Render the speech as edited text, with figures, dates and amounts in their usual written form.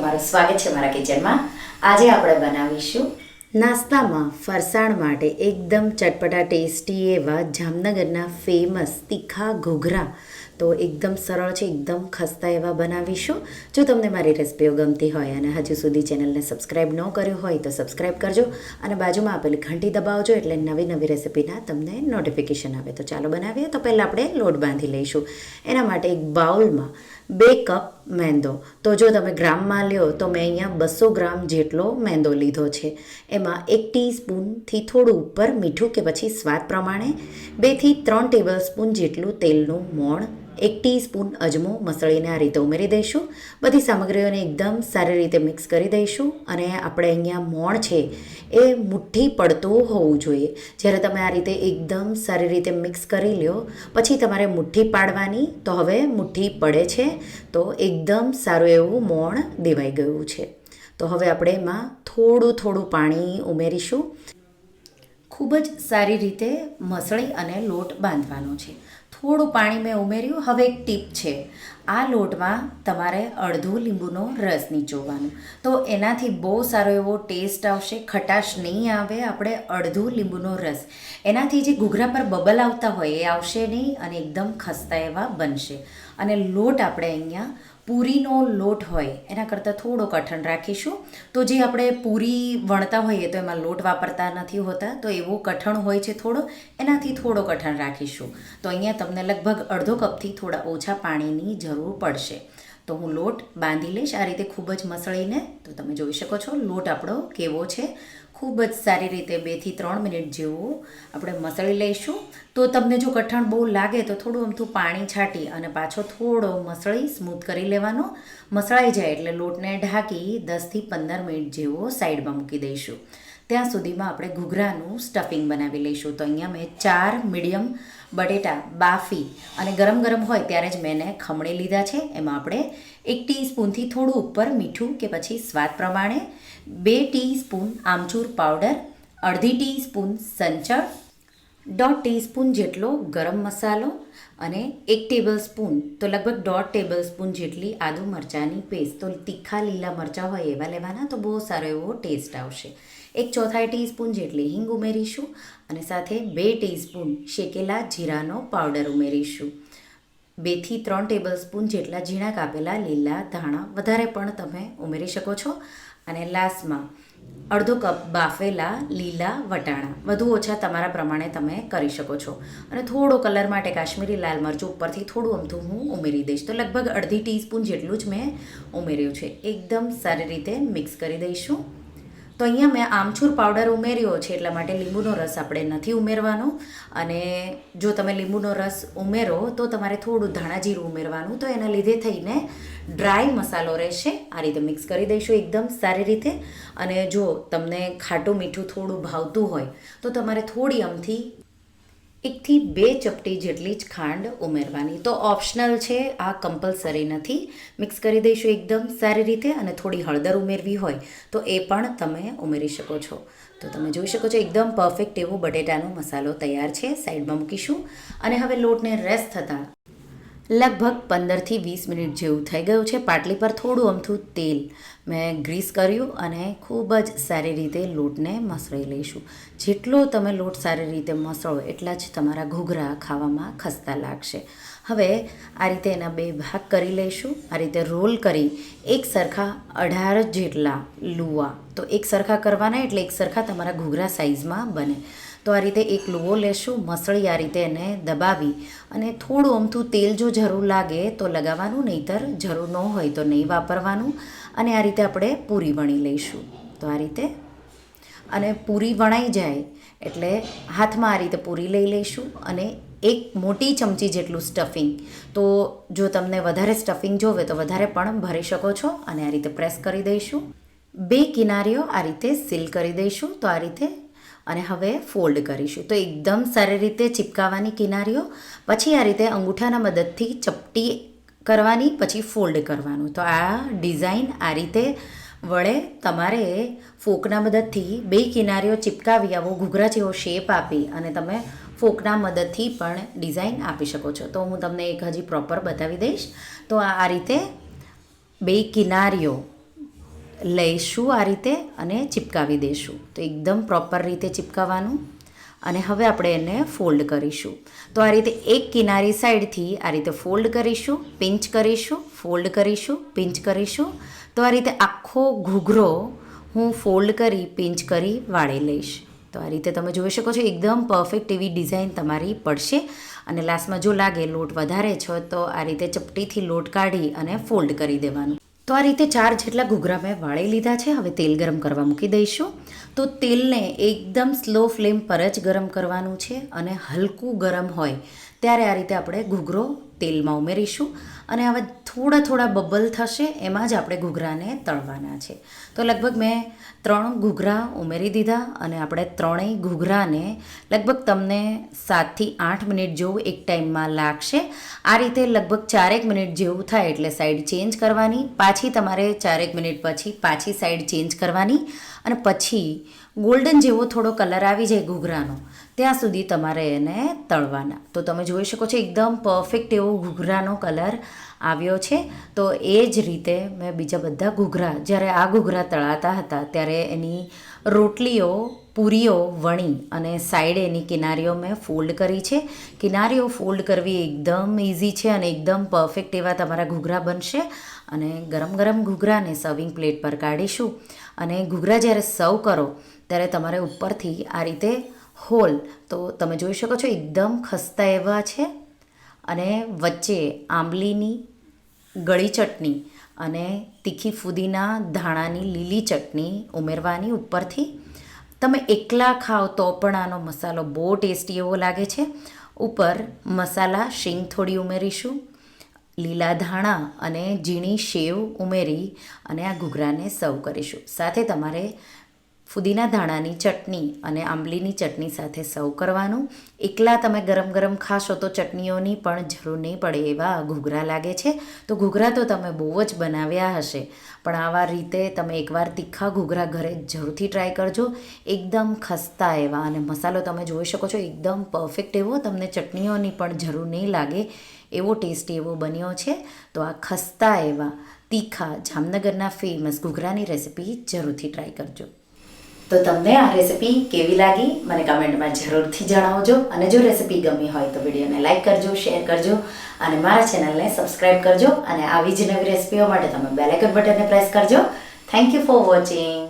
તમારું સ્વાગત છે મારા કિચનમાં. આજે આપણે બનાવીશું નાસ્તામાં ફરસાણ માટે એકદમ ચટપટા ટેસ્ટી એવા જામનગરના ફેમસ તીખા ઘૂઘરા. તો એકદમ સરળ છે, એકદમ ખસ્તા એવા બનાવીશું. જો તમને મારી રેસિપીઓ ગમતી હોય અને હજુ સુધી ચેનલને સબસ્ક્રાઈબ ન કર્યું હોય તો સબસ્ક્રાઈબ કરજો અને બાજુમાં આપેલી ઘંટી દબાવજો એટલે નવી નવી રેસિપીના તમને નોટિફિકેશન આવે. તો ચાલો બનાવીએ. તો પહેલાં આપણે લોટ બાંધી લઈશું. એના માટે એક બાઉલમાં 2 કપ મેંદો. તો જો તમે ગ્રામમાં લ્યો તો મેં અહીંયા 200 ગ્રામ જેટલો મેંદો લીધો છે. એમાં 1 ટીસ્પૂનથી થોડું ઉપર મીઠું કે પછી સ્વાદ પ્રમાણે, 2 થી 3 ટેબલ સ્પૂન જેટલું તેલનું મોણ, 1 ટીસ્પૂન અજમો મસળીને આ રીતે ઉમેરી દઈશું. બધી સામગ્રીઓને એકદમ સારી રીતે મિક્સ કરી દઈશું. અને આપણે અહીંયા મોણ છે એ મુઠ્ઠી પડતું હોવું જોઈએ. જ્યારે તમે આ રીતે એકદમ સારી રીતે મિક્સ કરી લ્યો પછી તમારે મુઠ્ઠી પાડવાની. તો હવે મુઠ્ઠી પડે છે તો એકદમ સારું એવું મોણ દેવાઈ ગયું છે. તો હવે આપણે એમાં થોડું પાણી ઉમેરીશું. ખૂબ જ સારી રીતે મસળી અને લોટ બાંધવાનો છે. થોડું પાણી મેં ઉમેર્યું. હવે એક ટીપ છે, આ લોટમાં તમારે અડધું લીંબુનો રસ નીચોવવાનો. તો એનાથી બહુ સારો એવો ટેસ્ટ આવશે, ખટાશ નહીં આવે. આપણે અડધું લીંબુનો રસ, એનાથી જે ઘૂઘરા પર બબલ આવતા હોય એ આવશે નહીં અને એકદમ ખસ્તા એવા બનશે. અને લોટ આપણે અહીંયા પૂરીનો લોટ હોય એના કરતાં થોડો કઠણ રાખીશું. તો જે આપણે પૂરી વણતા હોઈએ તો એમાં લોટ વાપરતા નથી હોતા, તો એવો કઠણ હોય છે થોડો, એનાથી થોડો કઠણ રાખીશું. તો અહીંયા તમને લગભગ અડધો કપથી થોડા ઓછા પાણીની જરૂર પડશે. તો હું લોટ બાંધી લઈશ આ રીતે ખૂબ જ મસળીને. તો તમે જોઈ શકો છો લોટ આપણો કેવો છે. ખૂબ જ સારી રીતે 2 થી 3 મિનિટ જેવું આપણે મસળી લઈશું. તો તમને જો કઠણ બહુ લાગે તો થોડું અમથું પાણી છાંટી અને પાછો થોડો મસળી સ્મૂથ કરી લેવાનો. મસળાઈ જાય એટલે લોટને ઢાંકી 10 થી 15 મિનિટ જેવો સાઈડમાં મૂકી દઈશું. ત્યાં સુધીમાં આપણે ઘૂઘરાનું સ્ટફિંગ બનાવી લઈશું. તો અહીંયા મેં 4 મીડિયમ બટેટા બાફી અને ગરમ હોય ત્યારે જ મેં ખમણી લીધા છે. એમાં આપણે 1 ટીસ્પૂનથી થોડું ઉપર મીઠું કે પછી સ્વાદ પ્રમાણે, 2 ટીસ્પૂન આમચૂર પાવડર, અડધી ટીસ્પૂન સંચળ, 1/2 ટીસ્પૂન જેટલો ગરમ મસાલો અને 1 ટેબલ સ્પૂન તો લગભગ 1/2 ટેબલ સ્પૂન જેટલી આદુ મરચાંની પેસ્ટ. તો તીખા લીલા મરચાં હોય એવા લેવાના, તો બહુ સારો એવો ટેસ્ટ આવશે. 1/4 ટીસ્પૂન જેટલી હિંગ ઉમેરીશું અને સાથે 2 ટીસ્પૂન શેકેલા જીરાનો પાવડર ઉમેરીશું. 2 થી 3 ટેબલ સ્પૂન જેટલા ઝીણા કાપેલા લીલા ધાણા, વધારે પણ તમે ઉમેરી શકો છો. અને લાસ્ટમાં અડધો કપ બાફેલા લીલા વટાણા, વધુ ઓછા તમારા પ્રમાણે તમે કરી શકો છો. અને થોડો કલર માટે કાશ્મીરી લાલ મરચું ઉપરથી થોડું અમથું હું ઉમેરી દઈશ. તો લગભગ અડધી ટીસ્પૂન જેટલું જ મેં ઉમેર્યું છે. એકદમ સારી રીતે મિક્સ કરી દઈશું. તો અહીંયા મેં આમચૂર પાવડર ઉમેર્યો છે એટલા માટે લીંબુનો રસ આપણે નથી ઉમેરવાનો. અને જો તમે લીંબુનો રસ ઉમેરો તો તમારે થોડું ધાણા જીરું ઉમેરવાનું. તો એના લીધે થઈને ડ્રાય મસાલો રહેશે. આ રીતે મિક્સ કરી દઈશું એકદમ સારી રીતે. અને જો તમને ખાટું મીઠું થોડું ભાવતું હોય તો તમારે થોડી અમથી 1 થી 2 ચપટી જેટલી જ ખાંડ ઉમેરવાની. તો ઓપ્શનલ છે, આ કમ્પલસરી નથી. મિક્સ કરી દઈશું એકદમ સારી રીતે. અને થોડી હળદર ઉમેરવી હોય તો એ પણ તમે ઉમેરી શકો છો. તો તમે જોઈ શકો છો એકદમ પરફેક્ટ એવો બટેટાનો મસાલો તૈયાર છે. સાઈડમાં મૂકીશું. અને હવે લોટને રેસ્ટ થતાં લગભગ 15 થી 20 મિનિટ જેવું થઈ ગયું છે. પાટલી પર થોડું અમથું તેલ મેં ગ્રીસ કર્યું અને ખૂબ જ સારી રીતે લોટને મસળી લઈશું. જેટલો તમે લોટ સારી રીતે મસળો એટલા જ તમારા ઘૂઘરા ખાવામાં ખસ્તા લાગશે. હવે આ રીતે એના 2 ભાગ કરી લઈશું. આ રીતે રોલ કરી એક સરખા 18 જેટલા લુવા, તો એક સરખા કરવાના એટલે એક સરખા તમારા ઘૂઘરા સાઇઝમાં બને. તો આ રીતે એક લુવો લેશું, મસળી આ રીતે એને દબાવી અને થોડું અમથું તેલ જો જરૂર લાગે તો લગાવવાનું, નહીંતર જરૂર ન હોય તો નહીં વાપરવાનું. અને આ રીતે આપણે પૂરી વણી લઈશું. તો આ રીતે અને પૂરી વણાઈ જાય એટલે હાથમાં આ રીતે પૂરી લઈ લઈશું. અને એક મોટી ચમચી જેટલું સ્ટફિંગ, તો જો તમને વધારે સ્ટફિંગ જોવે તો વધારે પણ ભરી શકો છો. અને આ રીતે પ્રેસ કરી દઈશું. 2 કિનારીઓ આ રીતે સીલ કરી દઈશું. તો આ રીતે અને હવે ફોલ્ડ કરીશું. તો એકદમ સારી રીતે ચિપકાવવાની કિનારીઓ. પછી આ રીતે અંગૂઠાના મદદથી ચપટી કરવાની, પછી ફોલ્ડ કરવાનું. તો આ ડિઝાઇન આ રીતે વડે તમારે ફોકના મદદથી 2 કિનારીઓ ચિપકાવી આવો ઘૂઘરા જેવો શેપ આપી અને તમે ફોકના મદદથી પણ ડિઝાઇન આપી શકો છો. તો હું તમને એક હજી પ્રોપર બતાવી દઈશ. તો આ રીતે 2 કિનારીઓ લઈશું આ રીતે અને ચિપકાવી દઈશું. તો એકદમ પ્રોપર રીતે ચિપકાવવાનું. અને હવે આપણે એને ફોલ્ડ કરીશું. તો આ રીતે એક કિનારી સાઈડથી આ રીતે ફોલ્ડ કરીશું, પિંચ કરીશું, ફોલ્ડ કરીશું, પિંચ કરીશું. તો આ રીતે આખો ઘૂઘરો હું ફોલ્ડ કરી પિંચ કરી વાળી લઈશ. તો આ રીતે તમે જોઈ શકો છો એકદમ પરફેક્ટ એવી ડિઝાઇન તમારી પડશે. અને લાસ્ટમાં જો લાગે લોટ વધારે છો તો આ રીતે ચપટીથી લોટ કાઢી અને ફોલ્ડ કરી દેવાનું. તો આ રીતે 4 જેટલા ઘૂઘરા મેં વાળી લીધા છે. હવે તેલ ગરમ કરવા મૂકી દઈશું. તો તેલને એકદમ સ્લો ફ્લેમ પર જ ગરમ કરવાનું છે અને હલકું ગરમ હોય ત્યારે આ રીતે આપણે ઘૂઘરો તેલમાં ઉમેરીશું. અને હવે થોડા બબલ થશે એમાં જ આપણે ઘૂઘરાને તળવાના છે. તો લગભગ મેં 3 ઘૂઘરા ઉમેરી દીધા અને આપણે ત્રણેય ઘૂઘરાને લગભગ તમને 7થી 8 મિનિટ જેવું એક ટાઈમમાં લાગશે. આ રીતે લગભગ 4 મિનિટ જેવું થાય એટલે સાઈડ ચેન્જ કરવાની. પાછી તમારે 4 મિનિટ પછી પાછી સાઈડ ચેન્જ કરવાની અને પછી ગોલ્ડન જેવો થોડો કલર આવી જાય ઘૂઘરાનો ત્યાં સુધી તમારે એને તળવાના. તો તમે જોઈ શકો છો એકદમ પરફેક્ટ એવો ઘૂઘરાનો કલર આવ્યો છે. તો એ જ રીતે મેં બીજા બધા ઘૂઘરા, જ્યારે આ ઘૂઘરા તળાતા હતા ત્યારે એની રોટલીઓ પૂરીઓ વણી અને સાઈડે એની કિનારીઓ મેં ફોલ્ડ કરી છે. કિનારીઓ ફોલ્ડ કરવી એકદમ ઇઝી છે અને એકદમ પરફેક્ટ એવા તમારા ઘૂઘરા બનશે. અને ગરમ ગરમ ઘૂઘરાને સર્વિંગ પ્લેટ પર કાઢીશું. અને ઘૂઘરા જ્યારે સર્વ કરો ત્યારે તમારે ઉપરથી આ રીતે હોલ, તો તમે જોઈ શકો છો એકદમ ખસ્તા એવા છે. અને વચ્ચે આંબલીની ગળી ચટણી અને તીખી ફુદીના ધાણાની લીલી ચટણી ઉમેરવાની ઉપરથી. તમે એકલા ખાઓ તો પણ આનો મસાલો બહુ ટેસ્ટી એવો લાગે છે. ઉપર મસાલા શીંગ થોડી ઉમેરીશું, લીલા ધાણા અને ઝીણી સેવ ઉમેરી અને આ ઘૂઘરાને સર્વ કરીશું. સાથે તમારે ફુદીના ધાણાની ચટણી અને આંબલીની ચટણી સાથે સર્વ કરવાનું. એકલા તમે ગરમ ગરમ ખાશો તો ચટણીઓની પણ જરૂર નહીં પડે એવા ઘૂઘરા લાગે છે. તો ઘૂઘરા તો તમે બહુ જ બનાવ્યા હશે, પણ આવા રીતે તમે એકવાર તીખા ઘૂઘરા ઘરે જરૂરથી ટ્રાય કરજો. એકદમ ખસ્તા એવા અને મસાલો તમે જોઈ શકો છો એકદમ પરફેક્ટ એવો, તમને ચટણીઓની પણ જરૂર નહીં લાગે એવો ટેસ્ટી એવો બન્યો છે. તો આ ખસ્તા એવા તીખા જામનગરના ફેમસ ઘૂઘરાની રેસિપી જરૂરથી ટ્રાય કરજો. તો તમને આ રેસિપી કેવી લાગી મને કમેન્ટમાં જરૂરથી જણાવજો. અને જો રેસિપી ગમી હોય તો વિડીયોને લાઇક કરજો, શેર કરજો અને મારા ચેનલને સબસ્ક્રાઈબ કરજો. અને આવી જ નવી રેસિપીઓ માટે તમે બેલ આઇકન બટનને પ્રેસ કરજો. Thank you for watching.